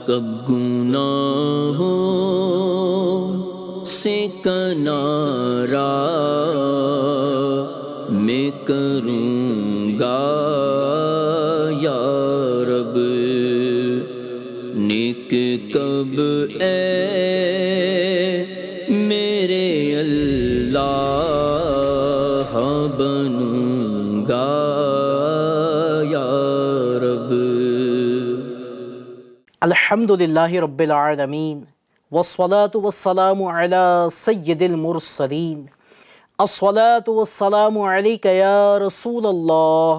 کب گناہوں سے کنارہ میں کروں گا یا رب، نیک کب اے میرے اللہ بنوں گا یا رب۔ الحمدللہ رب العالمین والصلاة والسلام علی سید المرسلین، الصلاة والسلام علیک یا رسول اللہ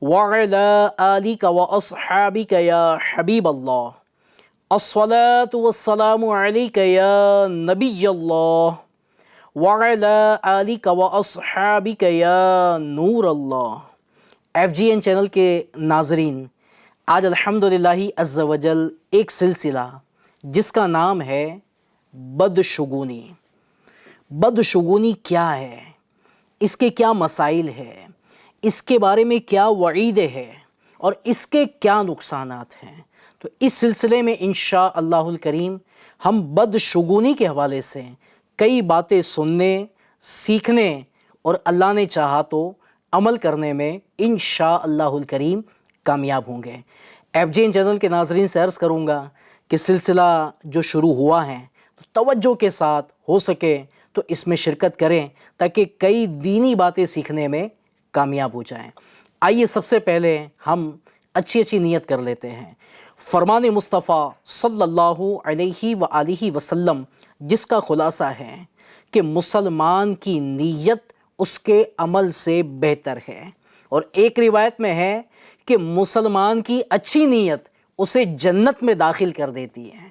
وعلی آلک واصحابک یا حبیب اللہ، الصلاة والسلام علیک یا نبی اللہ وعلی آلک واصحابک یا نور اللہ۔ FGN چینل کے ناظرین، آج الحمدللہ عز و جل ایک سلسلہ جس کا نام ہے بدشگونی۔ بدشگونی کیا ہے، اس کے کیا مسائل ہے، اس کے بارے میں کیا وعید ہے اور اس کے کیا نقصانات ہیں، تو اس سلسلے میں انشاءاللہ الکریم ہم بدشگونی کے حوالے سے کئی باتیں سننے، سیکھنے اور اللہ نے چاہا تو عمل کرنے میں انشاءاللہ الکریم کامیاب ہوں گے۔ FGN چینل کے ناظرین سے عرض کروں گا کہ سلسلہ جو شروع ہوا ہے تو توجہ کے ساتھ ہو سکے تو اس میں شرکت کریں تاکہ کئی دینی باتیں سیکھنے میں کامیاب ہو جائیں۔ آئیے سب سے پہلے ہم اچھی نیت کر لیتے ہیں۔ فرمان مصطفیٰ صلی اللہ علیہ وآلہ وسلم جس کا خلاصہ ہے کہ مسلمان کی نیت اس کے عمل سے بہتر ہے، اور ایک روایت میں ہے کہ مسلمان کی اچھی نیت اسے جنت میں داخل کر دیتی ہے۔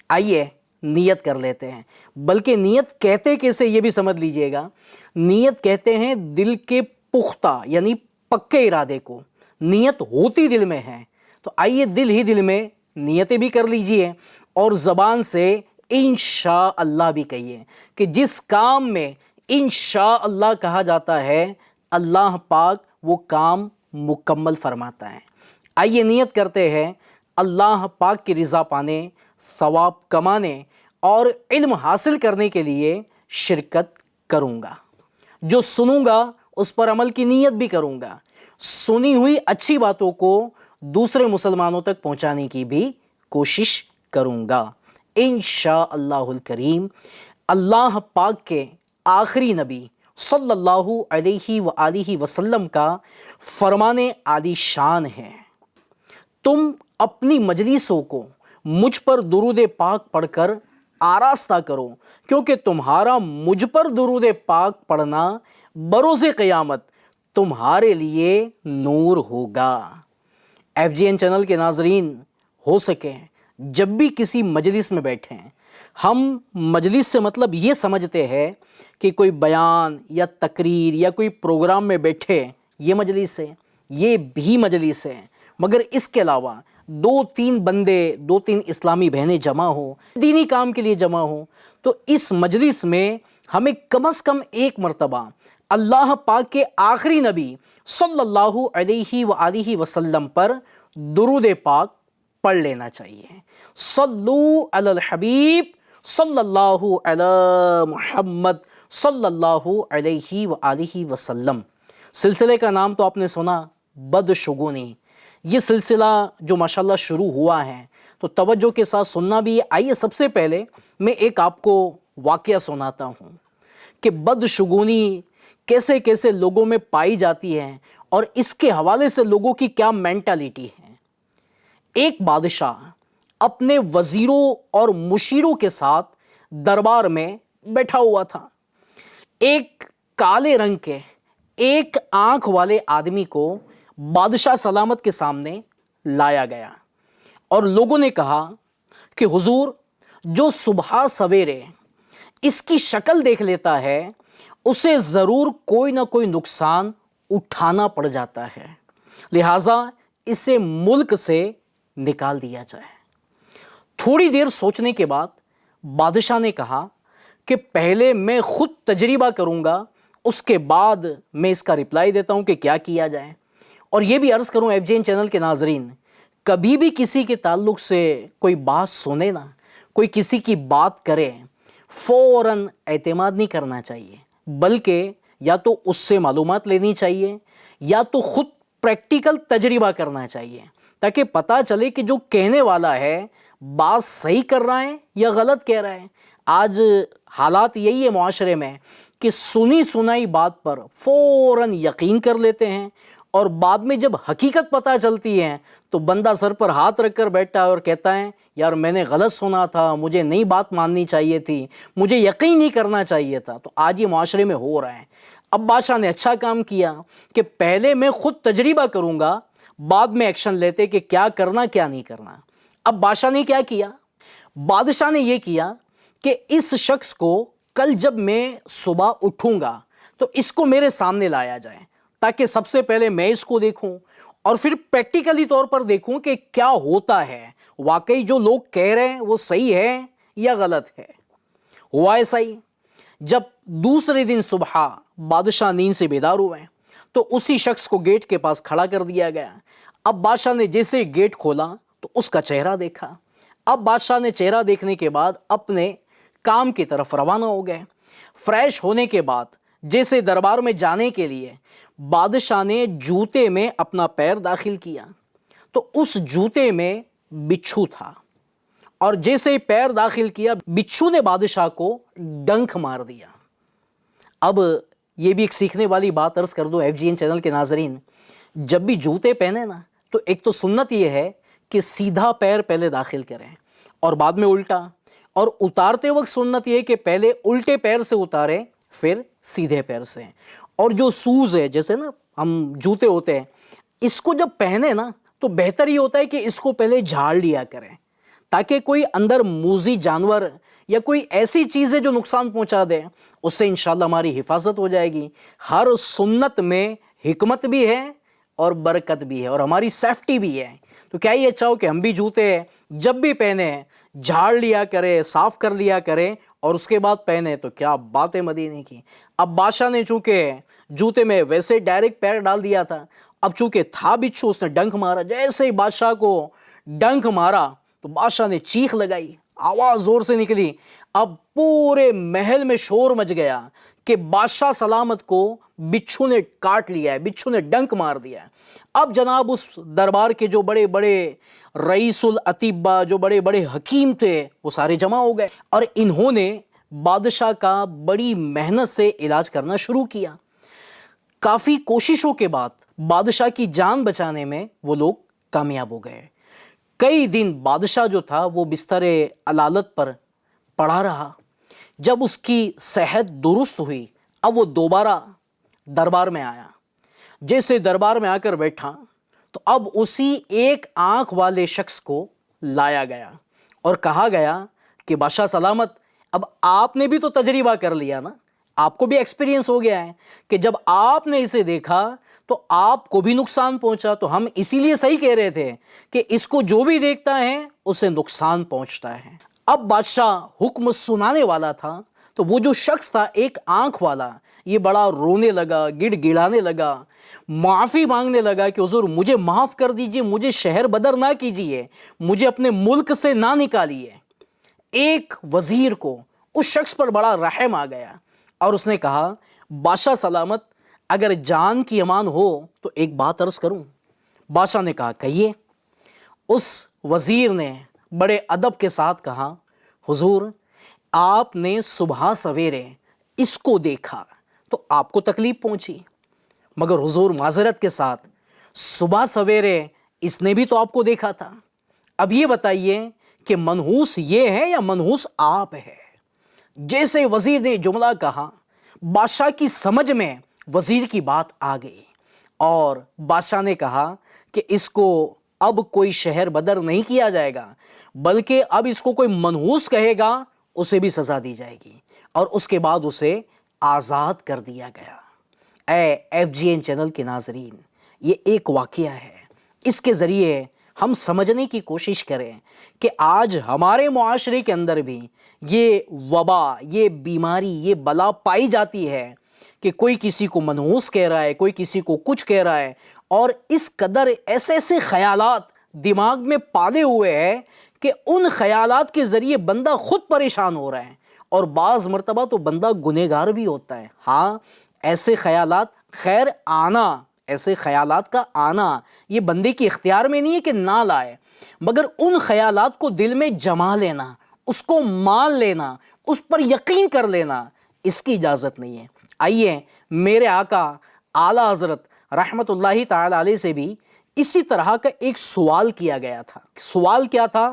آئیے نیت کر لیتے ہیں، بلکہ نیت کہتے کیسے یہ بھی سمجھ لیجئے گا۔ نیت کہتے ہیں دل کے پختہ یعنی پکے ارادے کو، نیت ہوتی دل میں ہے، تو آئیے دل ہی دل میں نیتیں بھی کر لیجئے اور زبان سے انشاءاللہ بھی کہیے کہ جس کام میں انشاءاللہ کہا جاتا ہے اللہ پاک وہ کام مکمل فرماتا ہے۔ آئیے نیت کرتے ہیں اللہ پاک کی رضا پانے، ثواب کمانے اور علم حاصل کرنے کے لیے شرکت کروں گا۔ جو سنوں گا اس پر عمل کی نیت بھی کروں گا، سنی ہوئی اچھی باتوں کو دوسرے مسلمانوں تک پہنچانے کی بھی کوشش کروں گا انشاءاللہ الکریم۔ اللہ پاک کے آخری نبی صلی اللہ علیہ وآلہ وسلم کا فرمان عالی شان ہے، تم اپنی مجلسوں کو مجھ پر درود پاک پڑھ کر آراستہ کرو، کیونکہ تمہارا مجھ پر درود پاک پڑھنا بروز قیامت تمہارے لیے نور ہوگا۔ FGN چینل کے ناظرین، ہو سکے جب بھی کسی مجلس میں بیٹھیں، ہم مجلس سے مطلب یہ سمجھتے ہیں کہ کوئی بیان یا تقریر یا کوئی پروگرام میں بیٹھے، یہ مجلس ہے، یہ بھی مجلس ہے، مگر اس کے علاوہ دو تین بندے، دو تین اسلامی بہنیں جمع ہوں، دینی کام کے لیے جمع ہوں، تو اس مجلس میں ہمیں کم از کم ایک مرتبہ اللہ پاک کے آخری نبی صلی اللہ علیہ وآلہ وسلم پر درود پاک پڑھ لینا چاہیے۔ صلو علی الحبیب صلی اللہ علی محمد صلی اللہ علیہ وآلہ وسلم۔ سلسلے کا نام تو آپ نے سنا، بدشگونی۔ یہ سلسلہ جو ماشاءاللہ شروع ہوا ہے تو توجہ کے ساتھ سننا بھی ہے۔ آئیے سب سے پہلے میں ایک آپ کو واقعہ سناتا ہوں کہ بدشگونی کیسے کیسے لوگوں میں پائی جاتی ہے اور اس کے حوالے سے لوگوں کی کیا مینٹالٹی ہے۔ ایک بادشاہ اپنے وزیروں اور مشیروں کے ساتھ دربار میں بیٹھا ہوا تھا۔ ایک کالے رنگ کے ایک آنکھ والے آدمی کو بادشاہ سلامت کے سامنے لایا گیا اور لوگوں نے کہا کہ حضور، جو صبح سویرے اس کی شکل دیکھ لیتا ہے اسے ضرور کوئی نہ کوئی نقصان اٹھانا پڑ جاتا ہے، لہٰذا اسے ملک سے نکال دیا جائے۔ تھوڑی دیر سوچنے کے بعد بادشاہ نے کہا کہ پہلے میں خود تجربہ کروں گا، اس کے بعد میں اس کا رپلائی دیتا ہوں کہ کیا کیا جائے۔ اور یہ بھی عرض کروں FGN چینل کے ناظرین، کبھی بھی کسی کے تعلق سے کوئی بات سنے نا، کوئی کسی کی بات کرے، فوراً اعتماد نہیں کرنا چاہیے، بلکہ یا تو اس سے معلومات لینی چاہیے یا تو خود پریکٹیکل تجربہ کرنا چاہیے، تاکہ پتہ چلے کہ جو کہنے والا ہے بات صحیح کر رہا ہے یا غلط کہہ رہا ہے۔ آج حالات یہی ہے معاشرے میں کہ سنی سنائی بات پر فوراً یقین کر لیتے ہیں، اور بعد میں جب حقیقت پتہ چلتی ہے تو بندہ سر پر ہاتھ رکھ کر بیٹھتا ہے اور کہتا ہے یار میں نے غلط سنا تھا، مجھے نئی بات ماننی چاہیے تھی، مجھے یقین نہیں کرنا چاہیے تھا۔ تو آج یہ معاشرے میں ہو رہا ہے۔ اب بادشاہ نے اچھا کام کیا کہ پہلے میں خود تجربہ کروں گا، بعد میں ایکشن لیتے کہ کیا کرنا کیا نہیں کرنا۔ اب بادشاہ نے کیا کیا؟ بادشاہ نے یہ کیا کہ اس شخص کو کل جب میں صبح اٹھوں گا تو اس کو میرے سامنے لایا جائے، تاکہ سب سے پہلے میں اس کو دیکھوں اور پھر پریکٹیکلی طور پر دیکھوں کہ کیا ہوتا ہے، واقعی جو لوگ کہہ رہے ہیں وہ صحیح ہے یا غلط ہے۔ ہوا ایسا ہی۔ جب دوسرے دن صبح بادشاہ نیند سے بیدار ہوئے تو اسی شخص کو گیٹ کے پاس کھڑا کر دیا گیا۔ اب بادشاہ نے جیسے گیٹ کھولا تو اس کا چہرہ دیکھا۔ اب بادشاہ نے چہرہ دیکھنے کے بعد اپنے کام کی طرف روانہ ہو گئے۔ فریش ہونے کے بعد جیسے دربار میں جانے کے لیے بادشاہ نے جوتے میں اپنا پیر داخل کیا تو اس جوتے میں بچھو تھا، اور جیسے ہی پیر داخل کیا بچھو نے بادشاہ کو ڈنک مار دیا۔ اب یہ بھی ایک سیکھنے والی بات عرض کر دو FGN چینل کے ناظرین، جب بھی جوتے پہنے نا تو ایک تو سنت یہ ہے کہ سیدھا پیر پہلے داخل کریں اور بعد میں الٹا، اور اتارتے وقت سنت یہ کہ پہلے الٹے پیر سے اتاریں پھر سیدھے پیر سے۔ اور جو سوز ہے، جیسے نا ہم جوتے ہوتے ہیں، اس کو جب پہنے نا تو بہتر یہ ہوتا ہے کہ اس کو پہلے جھاڑ لیا کریں، تاکہ کوئی اندر موذی جانور یا کوئی ایسی چیزیں جو نقصان پہنچا دے اس سے انشاءاللہ ہماری حفاظت ہو جائے گی۔ ہر سنت میں حکمت بھی ہے اور برکت بھی ہے اور ہماری سیفٹی بھی ہے۔ تو کیا یہ اچھا ہو کہ ہم بھی جوتے جب بھی پہنے جھاڑ لیا کرے، صاف کر لیا کرے اور اس کے بعد پہنے؟ تو کیا بات ہے مدینے کی۔ اب بادشاہ نے چونکہ جوتے میں ویسے ڈائریکٹ پیر ڈال دیا تھا، اب چونکہ تھا بچھو، اس نے ڈنک مارا۔ جیسے ہی بادشاہ کو ڈنک مارا تو بادشاہ نے چیخ لگائی، آواز زور سے نکلی۔ اب پورے محل میں شور مچ گیا کہ بادشاہ سلامت کو بچھو نے کاٹ لیا ہے، بچھو نے ڈنک مار دیا ہے۔ اب جناب اس دربار کے جو بڑے بڑے رئیس الاطباء، جو بڑے بڑے حکیم تھے، وہ سارے جمع ہو گئے اور انہوں نے بادشاہ کا بڑی محنت سے علاج کرنا شروع کیا۔ کافی کوششوں کے بعد بادشاہ کی جان بچانے میں وہ لوگ کامیاب ہو گئے۔ کئی دن بادشاہ جو تھا وہ بستر علالت پر پڑا رہا۔ جب اس کی صحت درست ہوئی اب وہ دوبارہ دربار میں آیا۔ جیسے دربار میں آ کر بیٹھا تو اب اسی ایک آنکھ والے شخص کو لایا گیا اور کہا گیا کہ بادشاہ سلامت، اب آپ نے بھی تو تجربہ کر لیا نا، آپ کو بھی ایکسپیرینس ہو گیا ہے کہ جب آپ نے اسے دیکھا تو آپ کو بھی نقصان پہنچا، تو ہم اسی لیے صحیح کہہ رہے تھے کہ اس کو جو بھی دیکھتا ہے اسے نقصان پہنچتا ہے۔ اب بادشاہ حکم سنانے والا تھا تو وہ جو شخص تھا ایک آنکھ والا، یہ بڑا رونے لگا، گڑ گڑانے لگا، معافی مانگنے لگا کہ حضور مجھے معاف کر دیجئے، مجھے شہر بدر نہ کیجئے، مجھے اپنے ملک سے نہ نکالیے۔ ایک وزیر کو اس شخص پر بڑا رحم آ گیا اور اس نے کہا بادشاہ سلامت، اگر جان کی امان ہو تو ایک بات عرض کروں۔ بادشاہ نے کہا کہیے۔ اس وزیر نے بڑے ادب کے ساتھ کہا حضور آپ نے صبح سویرے اس کو دیکھا تو آپ کو تکلیف پہنچی، مگر حضور معذرت کے ساتھ صبح سویرے اس نے بھی تو آپ کو دیکھا تھا۔ اب یہ بتائیے کہ منحوس یہ ہے یا منحوس آپ ہے؟ جیسے وزیر نے جملہ کہا بادشاہ کی سمجھ میں وزیر کی بات آ گئی اور بادشاہ نے کہا کہ اس کو اب کوئی شہر بدر نہیں کیا جائے گا، بلکہ اب اس کو کوئی منحوس کہے گا اسے بھی سزا دی جائے گی، اور اس کے بعد اسے آزاد کر دیا گیا۔ اے FGN چینل کے ناظرین، یہ ایک واقعہ ہے، اس کے ذریعے ہم سمجھنے کی کوشش کریں کہ آج ہمارے معاشرے کے اندر بھی یہ وبا، یہ بیماری، یہ بلا پائی جاتی ہے کہ کوئی کسی کو منحوس کہہ رہا ہے، کوئی کسی کو کچھ کہہ رہا ہے، اور اس قدر ایسے ایسے خیالات دماغ میں پالے ہوئے ہے کہ ان خیالات کے ذریعے بندہ خود پریشان ہو رہا ہے، اور بعض مرتبہ تو بندہ گنہگار بھی ہوتا ہے۔ ہاں، ایسے خیالات خیر آنا، ایسے خیالات کا آنا یہ بندے کی اختیار میں نہیں ہے کہ نہ لائے، مگر ان خیالات کو دل میں جما لینا، اس کو مان لینا، اس پر یقین کر لینا، اس کی اجازت نہیں ہے۔ آئیے میرے آقا اعلیٰ حضرت رحمت اللہ تعالی علیہ سے بھی اسی طرح کا ایک سوال کیا گیا تھا۔ سوال کیا تھا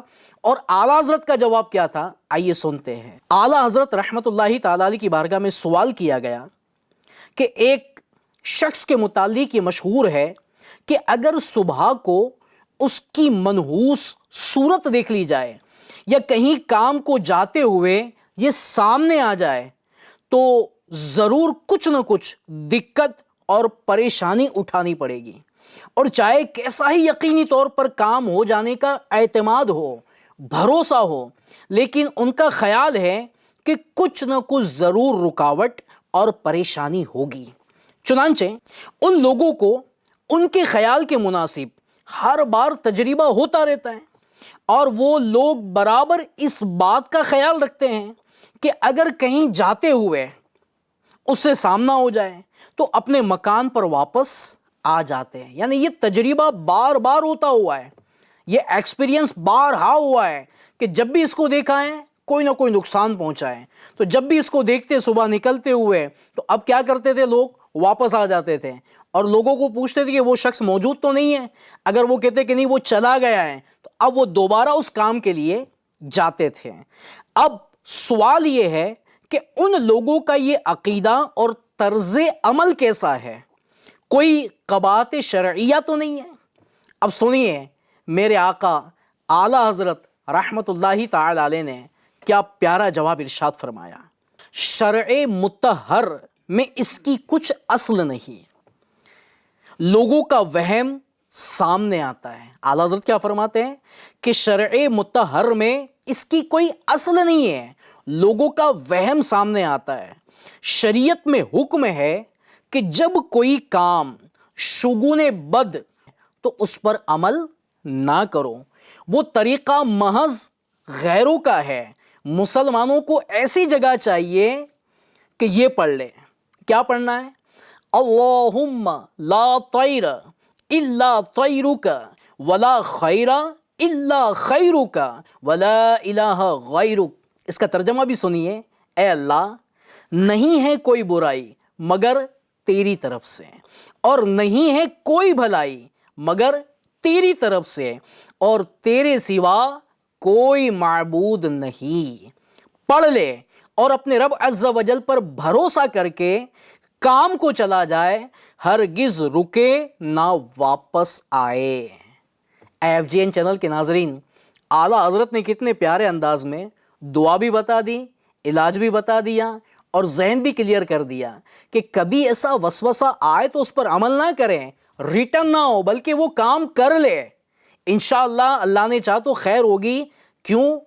اور اعلیٰ حضرت کا جواب کیا تھا، آئیے سنتے ہیں۔ اعلیٰ حضرت رحمت اللہ تعالی علیہ کی بارگاہ میں سوال کیا گیا کہ ایک شخص کے متعلق یہ مشہور ہے کہ اگر صبح کو اس کی منحوس صورت دیکھ لی جائے یا کہیں کام کو جاتے ہوئے یہ سامنے آ جائے تو ضرور کچھ نہ کچھ دقت اور پریشانی اٹھانی پڑے گی، اور چاہے کیسا ہی یقینی طور پر کام ہو جانے کا اعتماد ہو، بھروسہ ہو، لیکن ان کا خیال ہے کہ کچھ نہ کچھ ضرور رکاوٹ اور پریشانی ہوگی۔ چنانچہ ان لوگوں کو ان کے خیال کے مناسب ہر بار تجربہ ہوتا رہتا ہے، اور وہ لوگ برابر اس بات کا خیال رکھتے ہیں کہ اگر کہیں جاتے ہوئے اس سے سامنا ہو جائے تو اپنے مکان پر واپس آ جاتے ہیں۔ یعنی یہ تجربہ بار بار ہوتا ہوا ہے، یہ ایکسپیرینس بارہا ہوا ہے کہ جب بھی اس کو دیکھا ہے کوئی نہ کوئی نقصان پہنچا ہے، تو جب بھی اس کو دیکھتے صبح نکلتے ہوئے تو اب کیا کرتے تھے، لوگ واپس آ جاتے تھے اور لوگوں کو پوچھتے تھے کہ وہ شخص موجود تو نہیں ہے۔ اگر وہ کہتے کہ نہیں وہ چلا گیا ہے تو اب وہ دوبارہ اس کام کے لیے جاتے تھے۔ اب سوال یہ ہے کہ ان لوگوں کا یہ عقیدہ اور طرز عمل کیسا ہے، کوئی قباحت شرعیہ تو نہیں ہے؟ اب سنیے میرے آقا اعلیٰ حضرت رحمت اللہ تعالی علیہ نے کیا پیارا جواب ارشاد فرمایا۔ شرع مطہر میں اس کی کچھ اصل نہیں، لوگوں کا وہم سامنے آتا ہے۔ اعلیٰ حضرت کیا فرماتے ہیں کہ شرع مطہر میں اس کی کوئی اصل نہیں ہے، لوگوں کا وہم سامنے آتا ہے۔ شریعت میں حکم ہے کہ جب کوئی کام شگون بد تو اس پر عمل نہ کرو، وہ طریقہ محض غیروں کا ہے۔ مسلمانوں کو ایسی جگہ چاہیے کہ یہ پڑھ لے، کیا پڑھنا ہے؟ اللہم لا طیر الا طیرک ولا خیر الا خیرک ولا الہ غیرک۔ اس کا ترجمہ بھی سنیے، اے اللہ نہیں ہے کوئی برائی مگر تیری طرف سے، اور نہیں ہے کوئی بھلائی مگر تیری طرف سے، اور تیرے سوا کوئی معبود نہیں۔ پڑھ لے اور اپنے رب عز و جل پر بھروسہ کر کے کام کو چلا جائے، ہرگز رکے نہ واپس آئے۔ FGN چینل کے ناظرین، اعلیٰ حضرت نے کتنے پیارے انداز میں دعا بھی بتا دی، علاج بھی بتا دیا، اور ذہن بھی کلیئر کر دیا کہ کبھی ایسا وسوسہ آئے تو اس پر عمل نہ کریں، ریٹرن نہ ہو، بلکہ وہ کام کر لے۔ انشاءاللہ اللہ نے چاہا تو خیر ہوگی۔ کیوں؟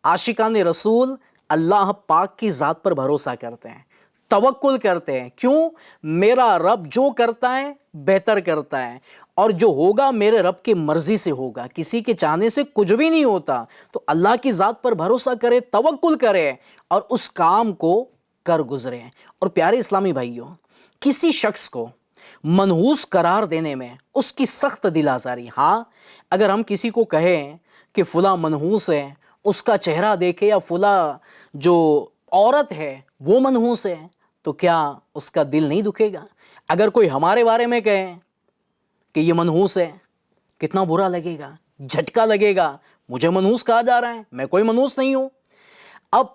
عاشقان رسول اللہ پاک کی ذات پر بھروسہ کرتے ہیں، توکل کرتے ہیں۔ کیوں؟ میرا رب جو کرتا ہے بہتر کرتا ہے، اور جو ہوگا میرے رب کی مرضی سے ہوگا، کسی کے چاہنے سے کچھ بھی نہیں ہوتا۔ تو اللہ کی ذات پر بھروسہ کرے، توکل کرے اور اس کام کو کر گزرے۔ اور پیارے اسلامی بھائیوں، کسی شخص کو منحوس قرار دینے میں اس کی سخت دل آزاری۔ ہاں، اگر ہم کسی کو کہیں کہ فلاں منحوس ہے، اس کا چہرہ دیکھے، یا فلاں جو عورت ہے وہ منحوس ہے، تو کیا اس کا دل نہیں دکھے گا؟ اگر کوئی ہمارے بارے میں کہے کہ یہ منحوس ہے، کتنا برا لگے گا، جھٹکا لگے گا، مجھے منحوس کہا جا رہا ہے، میں کوئی منحوس نہیں ہوں۔ اب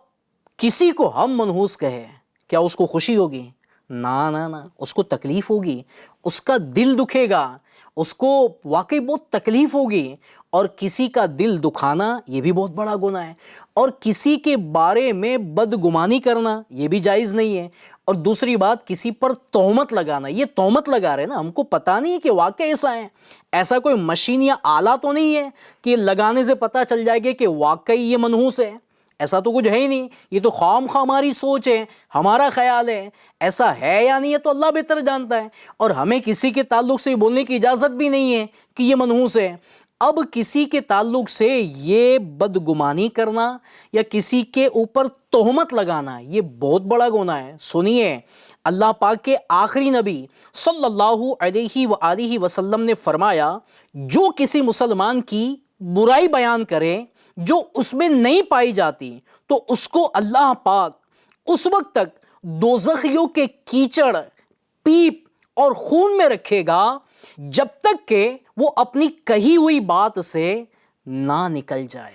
کسی کو ہم منحوس کہے، کیا اس کو خوشی ہوگی؟ نہ نہ نہ، اس کو تکلیف ہوگی، اس کا دل دکھے گا، اس کو واقعی بہت تکلیف ہوگی۔ اور کسی کا دل دکھانا یہ بھی بہت بڑا گناہ ہے، اور کسی کے بارے میں بدگمانی کرنا یہ بھی جائز نہیں ہے۔ اور دوسری بات، کسی پر تہمت لگانا، یہ تہمت لگا رہے نا، ہم کو پتہ نہیں ہے کہ واقع ایسا ہے، ایسا کوئی مشین یا آلہ تو نہیں ہے کہ لگانے سے پتہ چل جائے گا کہ واقعی یہ منحوس ہے۔ ایسا تو کچھ ہے ہی نہیں، یہ تو خام ہماری سوچ ہے، ہمارا خیال ہے۔ ایسا ہے یا نہیں ہے تو اللہ بہتر جانتا ہے، اور ہمیں کسی کے تعلق سے بولنے کی اجازت بھی نہیں ہے کہ یہ منحوس ہے۔ اب کسی کے تعلق سے یہ بدگمانی کرنا یا کسی کے اوپر تہمت لگانا یہ بہت بڑا گناہ ہے۔ سنیے، اللہ پاک کے آخری نبی صلی اللہ علیہ وآلہ وسلم نے فرمایا، جو کسی مسلمان کی برائی بیان کرے جو اس میں نہیں پائی جاتی تو اس کو اللہ پاک اس وقت تک دوزخیوں کے کیچڑ، پیپ اور خون میں رکھے گا جب تک کہ وہ اپنی کہی ہوئی بات سے نہ نکل جائے۔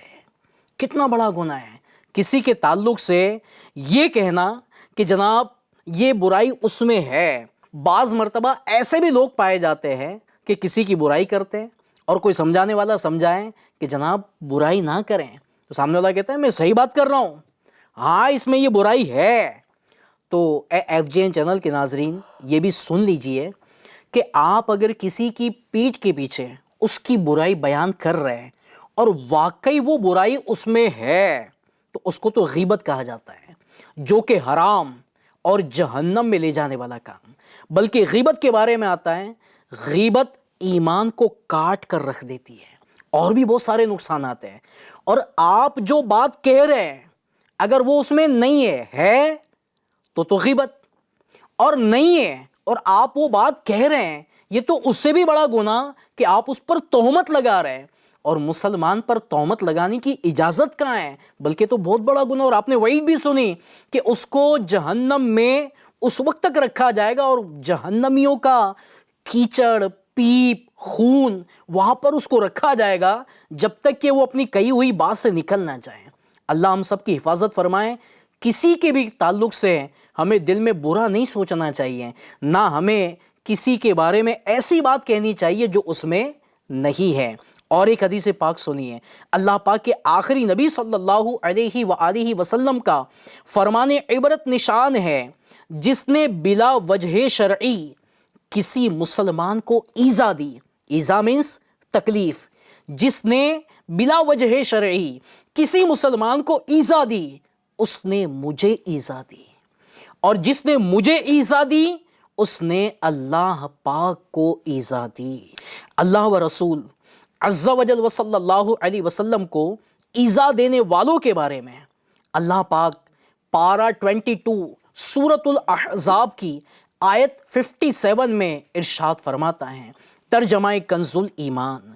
کتنا بڑا گناہ ہے کسی کے تعلق سے یہ کہنا کہ جناب یہ برائی اس میں ہے۔ بعض مرتبہ ایسے بھی لوگ پائے جاتے ہیں کہ کسی کی برائی کرتے ہیں اور کوئی سمجھانے والا سمجھائیں کہ جناب برائی نہ کریں، تو سامنے والا کہتا ہے میں صحیح بات کر رہا ہوں، ہاں اس میں یہ برائی ہے۔ تو FGN چینل کے ناظرین یہ بھی سن لیجئے کہ آپ اگر کسی کی پیٹھ کے پیچھے اس کی برائی بیان کر رہے ہیں اور واقعی وہ برائی اس میں ہے تو اس کو تو غیبت کہا جاتا ہے، جو کہ حرام اور جہنم میں لے جانے والا کام۔ بلکہ غیبت کے بارے میں آتا ہے، غیبت ایمان کو کاٹ کر رکھ دیتی ہے اور بھی بہت سارے نقصانات ہیں۔ اور آپ جو بات کہہ رہے ہیں اگر وہ اس میں نہیں ہے تو غیبت، اور نہیں ہے اور آپ وہ بات کہہ رہے ہیں یہ تو اس سے بھی بڑا گناہ کہ آپ اس پر تہمت لگا رہے ہیں، اور مسلمان پر تہمت لگانے کی اجازت کہاں ہے، بلکہ تو بہت بڑا گناہ۔ اور آپ نے وعید بھی سنی کہ اس کو جہنم میں اس وقت تک رکھا جائے گا، اور جہنمیوں کا کیچڑ، پیپ، خون وہاں پر اس کو رکھا جائے گا جب تک کہ وہ اپنی کہی ہوئی بات سے نکل نہ جائے۔ اللہ ہم سب کی حفاظت فرمائے۔ کسی کے بھی تعلق سے ہمیں دل میں برا نہیں سوچنا چاہیے، نہ ہمیں کسی کے بارے میں ایسی بات کہنی چاہیے جو اس میں نہیں ہے۔ اور ایک حدیث پاک سنیے، اللہ پاک کے آخری نبی صلی اللہ علیہ وآلہ وسلم کا فرمان عبرت نشان ہے، جس نے بلا وجہ شرعی کسی مسلمان کو ایذا دی، ایذا مینس تکلیف، جس نے بلا وجہ شرعی کسی مسلمان کو ایذا دی اس نے مجھے ایذا دی، اور جس نے مجھے ایذا دی اس نے اللہ پاک کو ایذا دی۔ اللہ و رسول عز و جل و صلی اللہ علیہ وسلم کو ایذا دینے والوں کے بارے میں اللہ پاک پارہ 22 سورۃ الاحزاب کی آیت 57 میں ارشاد فرماتا ہے، ترجمہ کنز الایمان،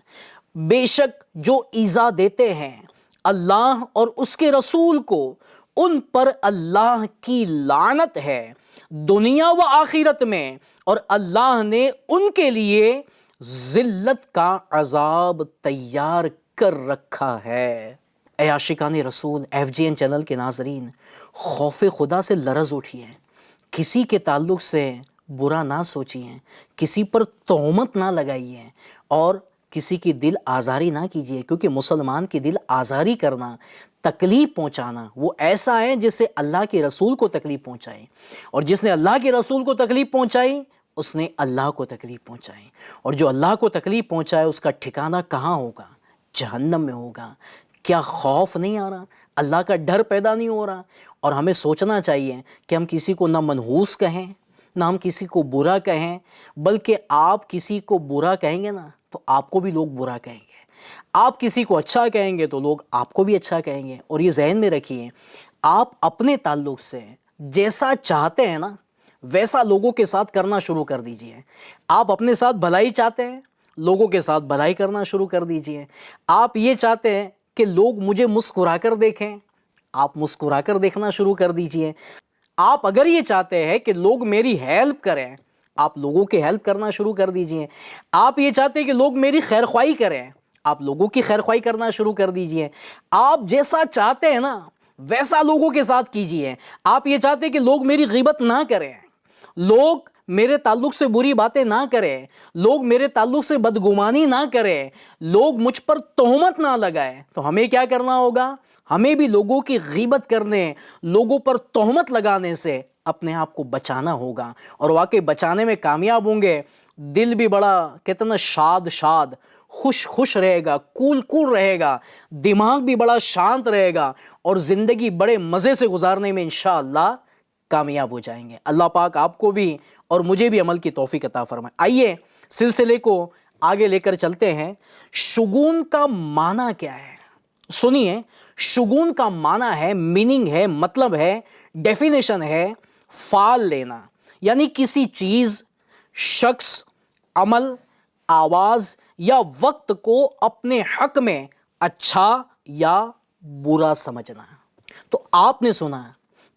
بے شک جو ایذا دیتے ہیں اللہ اور اس کے رسول کو ان پر اللہ کی لعنت ہے دنیا و آخرت میں، اور اللہ نے ان کے لیے ذلت کا عذاب تیار کر رکھا ہے۔ اے عاشقان رسول، FGN چینل کے ناظرین، خوف خدا سے لرز اٹھیے، کسی کے تعلق سے برا نہ سوچیے، کسی پر تہمت نہ لگائیے، اور کسی کی دل آزاری نہ کیجیے، کیونکہ مسلمان کی دل آزاری کرنا، تکلیف پہنچانا وہ ایسا ہے جس سے اللہ کے رسول کو تکلیف پہنچائی، اور جس نے اللہ کے رسول کو تکلیف پہنچائی اس نے اللہ کو تکلیف پہنچائی، اور جو اللہ کو تکلیف پہنچائے اس کا ٹھکانہ کہاں ہوگا؟ جہنم میں ہوگا۔ کیا خوف نہیں آ رہا؟ اللہ کا ڈر پیدا نہیں ہو رہا؟ اور ہمیں سوچنا چاہیے کہ ہم کسی کو نہ منحوس کہیں، نہ ہم کسی کو برا کہیں، بلکہ آپ کسی کو برا کہیں گے نا تو آپ کو بھی لوگ برا کہیں گے، آپ کسی کو اچھا کہیں گے تو لوگ آپ کو بھی اچھا کہیں گے۔ اور یہ ذہن میں رکھیے، آپ اپنے تعلق سے جیسا چاہتے ہیں نا ویسا لوگوں کے ساتھ کرنا شروع کر دیجئے۔ آپ اپنے ساتھ بھلائی چاہتے ہیں، لوگوں کے ساتھ بھلائی کرنا شروع کر دیجئے۔ آپ یہ چاہتے ہیں کہ لوگ مجھے مسکرا کر دیکھیں، آپ مسکرا کر دیکھنا شروع کر دیجئے۔ آپ اگر یہ چاہتے ہیں کہ لوگ میری ہیلپ کریں، آپ لوگوں کی ہیلپ کرنا شروع کر دیجئے۔ آپ یہ چاہتے ہیں کہ لوگ میری خیر خواہی کریں، آپ لوگوں کی خیر خواہی کرنا شروع کر دیجئے۔ آپ جیسا چاہتے ہیں نا ویسا لوگوں کے ساتھ کیجئے۔ آپ یہ چاہتے ہیں کہ لوگ میری غیبت نہ کریں، لوگ میرے تعلق سے بری باتیں نہ کریں، لوگ میرے تعلق سے بدگمانی نہ کریں، لوگ مجھ پر تہمت نہ لگائیں، تو ہمیں کیا کرنا ہوگا؟ ہمیں بھی لوگوں کی غیبت کرنے، لوگوں پر تہمت لگانے سے اپنے آپ کو بچانا ہوگا، اور واقعی بچانے میں کامیاب ہوں گے۔ دل بھی بڑا کتنا شاد خوش رہے گا، کول رہے گا، دماغ بھی بڑا شانت رہے گا، اور زندگی بڑے مزے سے گزارنے میں انشاءاللہ کامیاب ہو جائیں گے۔ اللہ پاک آپ کو بھی اور مجھے بھی عمل کی توفیق عطا فرمائے۔ آئیے سلسلے کو آگے لے کر چلتے ہیں۔ شگون کا معنی کیا ہے؟ سنیے، شگون کا معنی ہے، میننگ ہے، مطلب ہے، ڈیفینیشن ہے فعال لینا، یعنی کسی چیز، شخص، عمل، آواز یا وقت کو اپنے حق میں اچھا یا برا سمجھنا۔ تو آپ نے سنا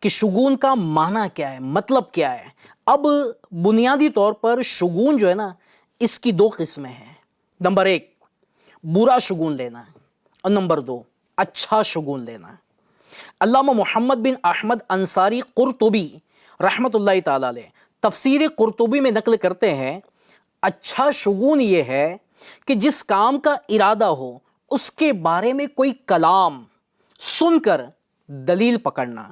کہ شگون کا معنی کیا ہے، مطلب کیا ہے۔ اب بنیادی طور پر شگون جو ہے نا، اس کی دو قسمیں ہیں۔ نمبر 1 برا شگون لینا، اور نمبر 2 اچھا شگون لینا۔ علامہ محمد بن احمد انصاری قرطبی رحمۃ اللہ تعالی علیہ تفسیر قرطبی میں نقل کرتے ہیں، اچھا شگون یہ ہے کہ جس کام کا ارادہ ہو اس کے بارے میں کوئی کلام سن کر دلیل پکڑنا،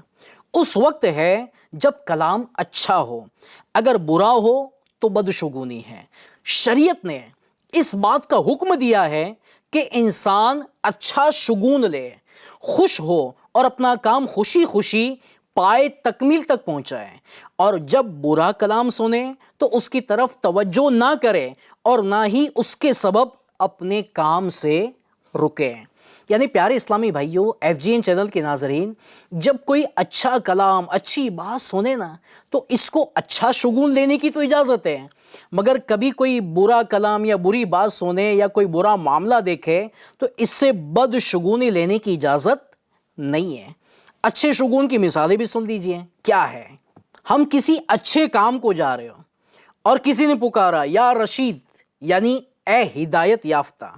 اس وقت ہے جب کلام اچھا ہو، اگر برا ہو تو بدشگونی ہے۔ شریعت نے اس بات کا حکم دیا ہے کہ انسان اچھا شگون لے، خوش ہو اور اپنا کام خوشی خوشی پائے تکمیل تک پہنچائے، اور جب برا کلام سنے تو اس کی طرف توجہ نہ کرے اور نہ ہی اس کے سبب اپنے کام سے رکے۔ یعنی پیارے اسلامی بھائیوں، ایف جی این چینل کے ناظرین، جب کوئی اچھا کلام، اچھی بات سنے نا، تو اس کو اچھا شگون لینے کی تو اجازت ہے، مگر کبھی کوئی برا کلام یا بری بات سنے یا کوئی برا معاملہ دیکھے تو اس سے بد شگونی لینے کی اجازت نہیں ہے۔ اچھے شگون کی مثالیں بھی سن لیجئے۔ کیا ہے؟ ہم کسی اچھے کام کو جا رہے ہو اور کسی نے پکارا یا رشید یعنی اے ہدایت یافتہ،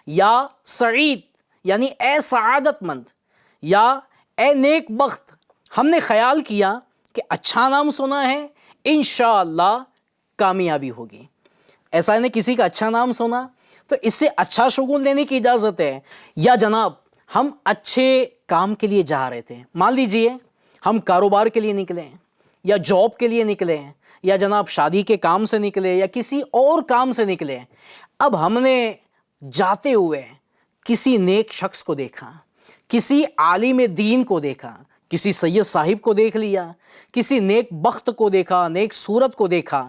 یا سعید یعنی اے سعادت مند، یا اے نیک بخت۔ ہم نے خیال کیا کہ اچھا نام سنا ہے، انشاءاللہ کامیابی ہوگی۔ ایسا نے کسی کا اچھا نام سنا تو اس سے اچھا شگون لینے کی اجازت ہے۔ یا جناب ہم اچھے کام کے لیے جا رہے تھے، مان لیجئے ہم کاروبار کے لیے نکلے، یا جاب کے لیے نکلے، یا جناب شادی کے کام سے نکلے، یا کسی اور کام سے نکلے۔ اب ہم نے جاتے ہوئے کسی نیک شخص کو دیکھا، کسی عالم دین کو دیکھا، کسی سید صاحب کو دیکھ لیا، کسی نیک بخت کو دیکھا، نیک صورت کو دیکھا۔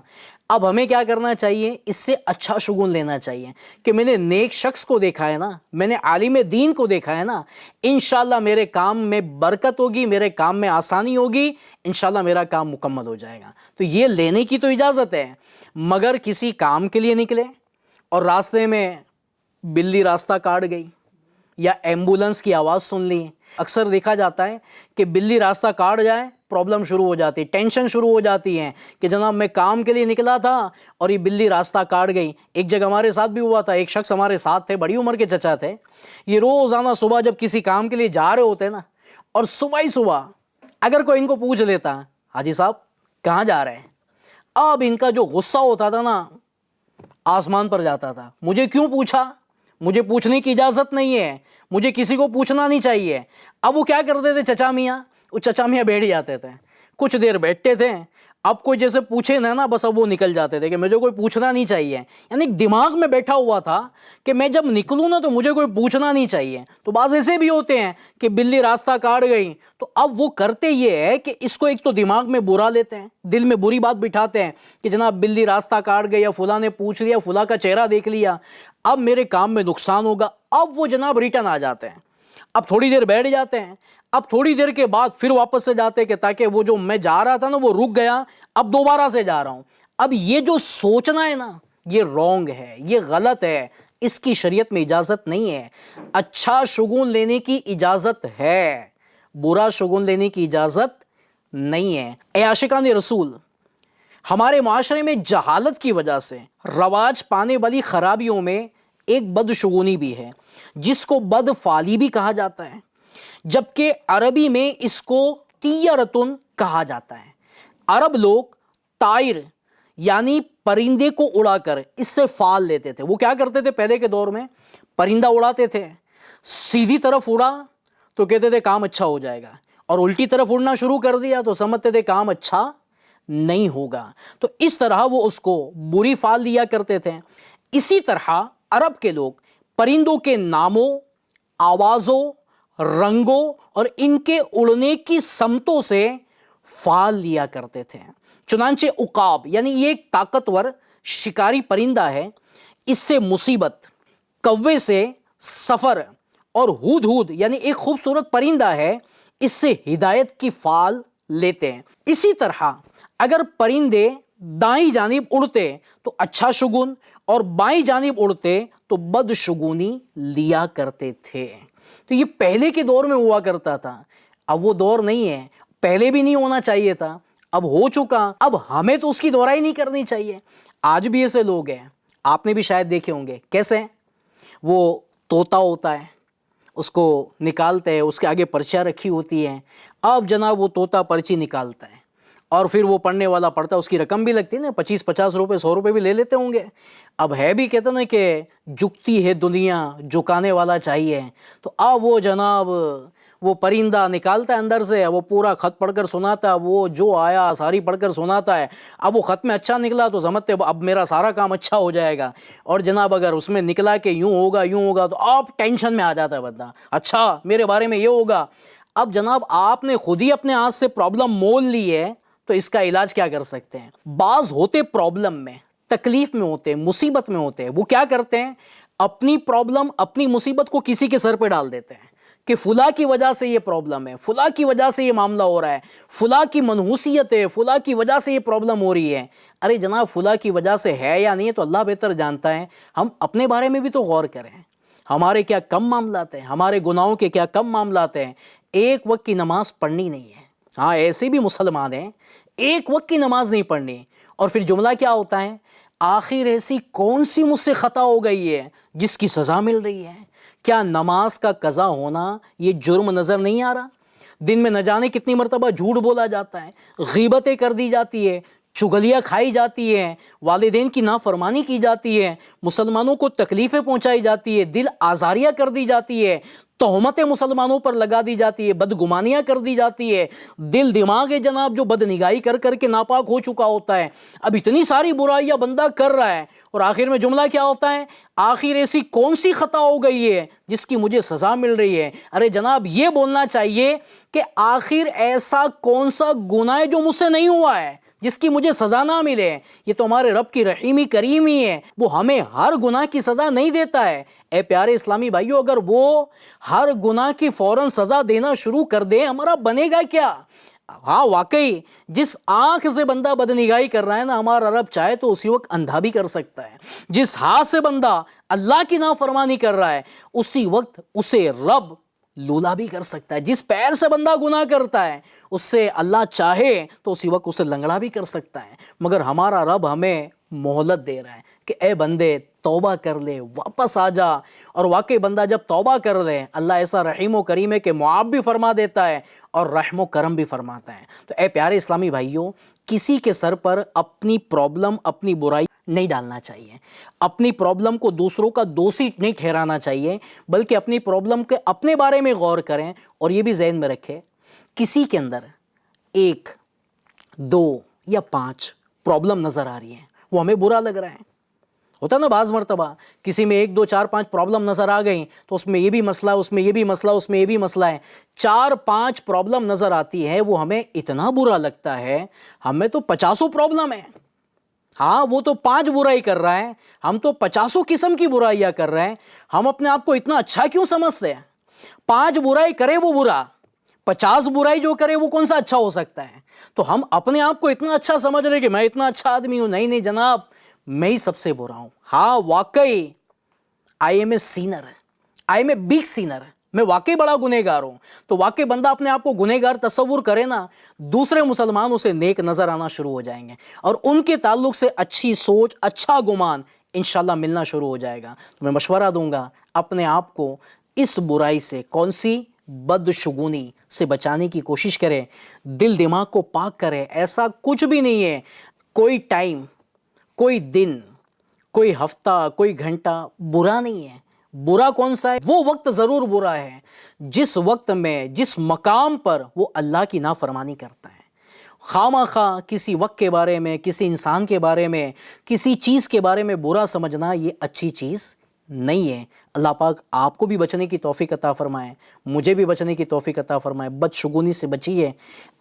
اب ہمیں کیا کرنا چاہیے؟ اس سے اچھا شگون لینا چاہیے کہ میں نے نیک شخص کو دیکھا ہے نا، میں نے عالم دین کو دیکھا ہے نا، انشاءاللہ میرے کام میں برکت ہوگی، میرے کام میں آسانی ہوگی، انشاءاللہ میرا کام مکمل ہو جائے گا۔ تو یہ لینے کی تو اجازت ہے، مگر کسی کام کے لیے نکلے اور راستے میں بلی راستہ کاٹ گئی یا ایمبولنس کی آواز سن لی۔ اکثر دیکھا جاتا ہے کہ بلی راستہ کاٹ جائے پرابلم شروع ہو جاتی ہے، ٹینشن شروع ہو جاتی ہے کہ جناب میں کام کے لیے نکلا تھا اور یہ بلی راستہ کاٹ گئی۔ ایک جگہ ہمارے ساتھ بھی ہوا تھا، ایک شخص ہمارے ساتھ تھے، بڑی عمر کے چچا تھے، یہ روزانہ صبح جب کسی کام کے لیے جا رہے ہوتے نا، اور صبح ہی صبح اگر کوئی ان کو پوچھ لیتا حاجی صاحب کہاں جا رہے ہیں، اب ان کا جو غصہ ہوتا تھا نا آسمان پر جاتا تھا۔ مجھے کیوں پوچھا؟ مجھے پوچھنے کی اجازت نہیں ہے، مجھے کسی کو پوچھنا نہیں چاہیے۔ اب وہ کیا کرتے تھے چچا میاں؟ وہ چچا میاں بیٹھ جاتے تھے، کچھ دیر بیٹھتے تھے، اب کوئی جیسے پوچھے نا بس اب وہ نکل جاتے تھے کہ مجھے کوئی پوچھنا نہیں چاہیے۔ یعنی دماغ میں بیٹھا ہوا تھا کہ میں جب نکلوں نا تو مجھے کوئی پوچھنا نہیں چاہیے۔ تو بعض ایسے بھی ہوتے ہیں کہ بلی راستہ کاٹ گئی، تو اب وہ کرتے یہ ہے کہ اس کو ایک تو دماغ میں برا لیتے ہیں، دل میں بری بات بٹھاتے ہیں کہ جناب بلی راستہ کاٹ گئی، یا فلاں نے پوچھ لیا، فلاں کا چہرہ دیکھ لیا، اب میرے کام میں نقصان ہوگا۔ اب وہ جناب ریٹرن آ جاتے ہیں، اب تھوڑی دیر بیٹھ جاتے ہیں، اب تھوڑی دیر کے بعد پھر واپس سے جاتے ہیں کہ تاکہ وہ جو میں جا رہا تھا نا وہ رک گیا، اب دوبارہ سے جا رہا ہوں۔ اب یہ جو سوچنا ہے نا یہ رونگ ہے، یہ غلط ہے، اس کی شریعت میں اجازت نہیں ہے۔ اچھا شگون لینے کی اجازت ہے، برا شگون لینے کی اجازت نہیں ہے۔ اے عاشقان رسول، ہمارے معاشرے میں جہالت کی وجہ سے رواج پانے والی خرابیوں میں ایک بدشگونی بھی ہے، جس کو بدفعلی بھی کہا جاتا ہے، جبکہ عربی میں اس کو طیرتن کہا جاتا ہے۔ عرب لوگ طائر یعنی پرندے کو اڑا کر اس سے فعال لیتے تھے۔ وہ کیا کرتے تھے پہلے کے دور میں؟ پرندہ اڑاتے تھے، سیدھی طرف اڑا تو کہتے تھے کام اچھا ہو جائے گا، اور الٹی طرف اڑنا شروع کر دیا تو سمجھتے تھے کام اچھا نہیں ہوگا، تو اس طرح وہ اس کو بری فعل دیا کرتے تھے۔ اسی طرح عرب کے لوگ پرندوں کے ناموں، آوازوں، رنگوں اور ان کے اڑنے کی سمتوں سے فعال لیا کرتے تھے۔ چنانچہ عقاب یعنی یہ ایک طاقتور شکاری پرندہ ہے، اس سے مصیبت، کوے سے سفر، اور ہود ہود یعنی ایک خوبصورت پرندہ ہے، اس سے ہدایت کی فال لیتے ہیں۔ اسی طرح اگر پرندے دائیں جانب اڑتے تو اچھا شگون، اور بائیں جانب اڑتے تو بد شگونی لیا کرتے تھے۔ تو یہ پہلے کے دور میں ہوا کرتا تھا، اب وہ دور نہیں ہے، پہلے بھی نہیں ہونا چاہیے تھا، اب ہو چکا، اب ہمیں تو اس کی دہرائی نہیں کرنی چاہیے۔ آج بھی ایسے لوگ ہیں، آپ نے بھی شاید دیکھے ہوں گے، کیسے وہ طوطا ہوتا ہے، اس کو نکالتے ہیں، اس کے آگے پرچیاں رکھی ہوتی ہیں، اب جناب وہ طوطا پرچی نکالتا ہے اور پھر وہ پڑھنے والا پڑھتا ہے، اس کی رقم بھی لگتی ہے نا، 25-50 روپے 100 روپے بھی لے لیتے ہوں گے۔ اب ہے بھی کہتے نا کہ جھکتی ہے دنیا، جھکانے والا چاہیے، تو اب وہ جناب وہ پرندہ نکالتا ہے اندر سے، وہ پورا خط پڑھ کر سناتا ہے، وہ جو آیا ساری پڑھ کر سناتا ہے۔ اب وہ خط میں اچھا نکلا تو سمجھتے اب میرا سارا کام اچھا ہو جائے گا، اور جناب اگر اس میں نکلا کہ یوں ہوگا تو آپ ٹینشن میں آ جاتا ہے بندہ، اچھا میرے بارے میں یہ ہوگا۔ اب جناب آپ نے خود ہی اپنے ہاتھ سے پرابلم مول لی ہے، تو اس کا علاج کیا کر سکتے ہیں؟ بعض ہوتے پرابلم میں، تکلیف میں ہوتے، مصیبت میں ہوتے، وہ کیا کرتے ہیں؟ اپنی پرابلم، اپنی مصیبت کو کسی کے سر پہ ڈال دیتے ہیں کہ فلاں کی وجہ سے یہ پرابلم ہے، فلاں کی وجہ سے یہ معاملہ ہو رہا ہے، فلاں کی منحوسیت ہے، فلاں کی وجہ سے یہ پرابلم ہو رہی ہے۔ ارے جناب فلاں کی وجہ سے ہے یا نہیں ہے تو اللہ بہتر جانتا ہے، ہم اپنے بارے میں بھی تو غور کریں، ہمارے کیا کم معاملات ہیں، ہمارے گناہوں کے کیا کم معاملات ہیں۔ ایک وقت کی نماز پڑھنی نہیں ہے، ہاں ایسے بھی مسلمان ہیں، ایک وقت کی نماز نہیں پڑھنی، اور پھر جملہ کیا ہوتا ہے؟ آخر ایسی کون سی مجھ سے خطا ہو گئی ہے جس کی سزا مل رہی ہے؟ کیا نماز کا قضا ہونا یہ جرم نظر نہیں آ رہا؟ دن میں نہ جانے کتنی مرتبہ جھوٹ بولا جاتا ہے، غیبتیں کر دی جاتی ہے، چغلیاں کھائی جاتی ہیں، والدین کی نافرمانی کی جاتی ہے، مسلمانوں کو تکلیفیں پہنچائی جاتی ہے، دل آزاریاں کر دی جاتی ہے، تہمتیں مسلمانوں پر لگا دی جاتی ہے، بدگمانیاں کر دی جاتی ہے، دل دماغ ہے جناب جو بد نگاہی کر کر کے ناپاک ہو چکا ہوتا ہے۔ اب اتنی ساری برائیاں بندہ کر رہا ہے، اور آخر میں جملہ کیا ہوتا ہے؟ آخر ایسی کون سی خطا ہو گئی ہے جس کی مجھے سزا مل رہی ہے؟ ارے جناب یہ بولنا چاہیے کہ آخر ایسا کون سا گناہ ہے جو مجھ سے نہیں ہوا ہے جس کی مجھے سزا نہ ملے۔ یہ تو ہمارے رب کی رحیمی کریمی ہے، وہ ہمیں ہر گناہ کی سزا نہیں دیتا ہے۔ اے پیارے اسلامی بھائیو، اگر وہ ہر گناہ کی فوراً سزا دینا شروع کر دے، ہمارا بنے گا کیا؟ ہاں واقعی جس آنکھ سے بندہ بدنگاہی کر رہا ہے نا، ہمارا رب چاہے تو اسی وقت اندھا بھی کر سکتا ہے۔ جس ہاتھ سے بندہ اللہ کی نافرمانی کر رہا ہے، اسی وقت اسے رب لولا بھی کر سکتا ہے۔ جس پیر سے بندہ گناہ کرتا ہے، اس سے اللہ چاہے تو اسی وقت اسے لنگڑا بھی کر سکتا ہے۔ مگر ہمارا رب ہمیں مہلت دے رہا ہے کہ اے بندے توبہ کر لے، واپس آ جا۔ اور واقعی بندہ جب توبہ کر لے، اللہ ایسا رحیم و کریم ہے کہ معاف بھی فرما دیتا ہے اور رحم و کرم بھی فرماتا ہے۔ تو اے پیارے اسلامی بھائیوں، کسی کے سر پر اپنی پرابلم، اپنی برائی نہیں ڈالنا چاہیے، اپنی پرابلم کو دوسروں کا دوشی نہیں ٹھہرانا چاہیے، بلکہ اپنی پرابلم کے اپنے بارے میں غور کریں، اور یہ بھی ذہن میں رکھیں کسی کے اندر 1، 2 یا 5 پرابلم نظر آ رہی ہیں، وہ ہمیں برا لگ رہا ہے۔ ہوتا ہے نا بعض مرتبہ کسی میں 1، 2، 4، 5 پرابلم نظر آ گئیں تو اس میں یہ بھی مسئلہ ہے، اس میں یہ بھی مسئلہ، اس میں یہ بھی مسئلہ ہے، 4-5 پرابلم نظر آتی ہے، وہ ہمیں اتنا برا لگتا ہے، ہمیں تو 50 پرابلم ہے۔ ہاں وہ تو 5 برائی کر رہا ہے، ہم تو 50 قسم کی برائیاں کر رہے ہیں۔ ہم اپنے آپ کو اتنا اچھا کیوں سمجھتے ہیں؟ 5 برائی کرے وہ برا، 50 برائی جو کرے وہ کون سا اچھا ہو سکتا ہے؟ تو ہم اپنے آپ کو اتنا اچھا سمجھ رہے کہ میں اتنا اچھا آدمی ہوں۔ نہیں جناب، میں ہی سب سے برا ہوں۔ ہاں واقعی I am a sinner, I am a big sinner, میں واقعی بڑا گنہگار ہوں۔ تو واقعی بندہ اپنے آپ کو گنہگار تصور کرے نا، دوسرے مسلمان اسے نیک نظر آنا شروع ہو جائیں گے، اور ان کے تعلق سے اچھی سوچ، اچھا گمان انشاءاللہ ملنا شروع ہو جائے گا۔ تو میں مشورہ دوں گا اپنے آپ کو اس برائی سے، کون سی؟ بدشگونی سے بچانے کی کوشش کریں، دل دماغ کو پاک کریں۔ ایسا کچھ بھی نہیں ہے، کوئی ٹائم، کوئی دن، کوئی ہفتہ، کوئی گھنٹہ برا نہیں ہے۔ برا کون سا ہے؟ وہ وقت ضرور برا ہے جس وقت میں، جس مقام پر وہ اللہ کی نافرمانی کرتا ہے۔ خواہ کسی وقت کے بارے میں، کسی انسان کے بارے میں، کسی چیز کے بارے میں برا سمجھنا یہ اچھی چیز نہیں ہے۔ اللہ پاک آپ کو بھی بچنے کی توفیق عطا فرمائے، مجھے بھی بچنے کی توفیق عطا فرمائے۔ بدشگونی سے بچیے،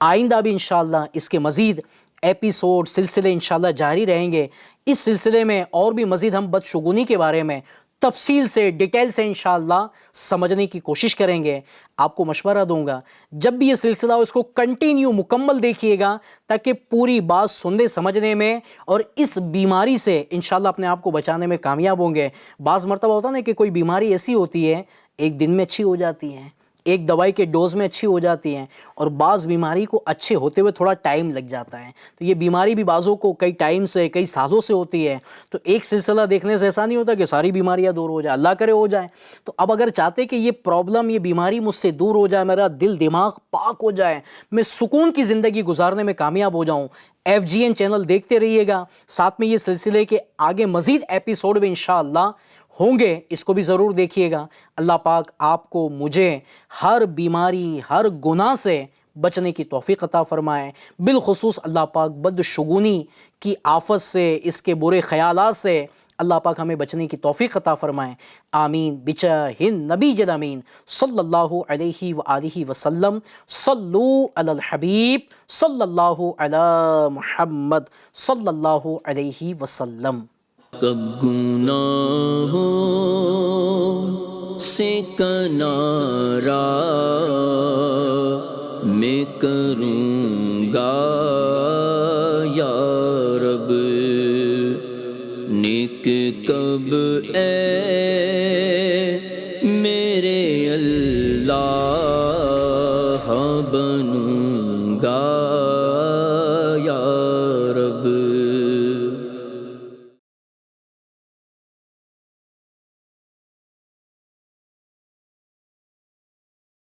آئندہ بھی انشاءاللہ اس کے مزید ایپیسوڈ سلسلے انشاءاللہ جاری رہیں گے۔ اس سلسلے میں اور بھی مزید ہم بدشگونی کے بارے میں تفصیل سے ڈیٹیل سے انشاءاللہ سمجھنے کی کوشش کریں گے۔ آپ کو مشورہ دوں گا جب بھی یہ سلسلہ ہو اس کو کنٹینیو مکمل دیکھیے گا تاکہ پوری بات سننے سمجھنے میں اور اس بیماری سے انشاءاللہ اپنے آپ کو بچانے میں کامیاب ہوں گے۔ بعض مرتبہ ہوتا نا کہ کوئی بیماری ایسی ہوتی ہے ایک دن میں اچھی ہو جاتی ہے، ایک دوائی کے ڈوز میں اچھی ہو جاتی ہیں، اور بعض بیماری کو اچھے ہوتے ہوئے تھوڑا ٹائم لگ جاتا ہے۔ تو یہ بیماری بھی بعضوں کو کئی ٹائم سے کئی سالوں سے ہوتی ہے۔ تو ایک سلسلہ دیکھنے سے ایسا نہیں ہوتا کہ ساری بیماریاں دور ہو جائیں، اللہ کرے ہو جائیں۔ تو اب اگر چاہتے کہ یہ پرابلم یہ بیماری مجھ سے دور ہو جائے، میرا دل دماغ پاک ہو جائے، میں سکون کی زندگی گزارنے میں کامیاب ہو جاؤں، FGN چینل دیکھتے رہیے گا۔ ساتھ میں یہ سلسلے کے آگے مزید ایپیسوڈ بھی انشاءاللہ ہوں گے، اس کو بھی ضرور دیکھیے گا۔ اللہ پاک آپ کو مجھے ہر بیماری ہر گناہ سے بچنے کی توفیق عطا فرمائے، بالخصوص اللہ پاک بدشگونی کی آفت سے، اس کے برے خیالات سے اللہ پاک ہمیں بچنے کی توفیق عطا فرمائے۔ آمین بجاہ نبی امین صلی اللہ علیہ وآلہ وسلم۔ صلو علی الحبیب صلی اللہ علی محمد صلی اللہ علیہ وسلم۔ کب گناہوں سے کنارہ میں کروں گا یا رب، نیک کب اے میرے اللہ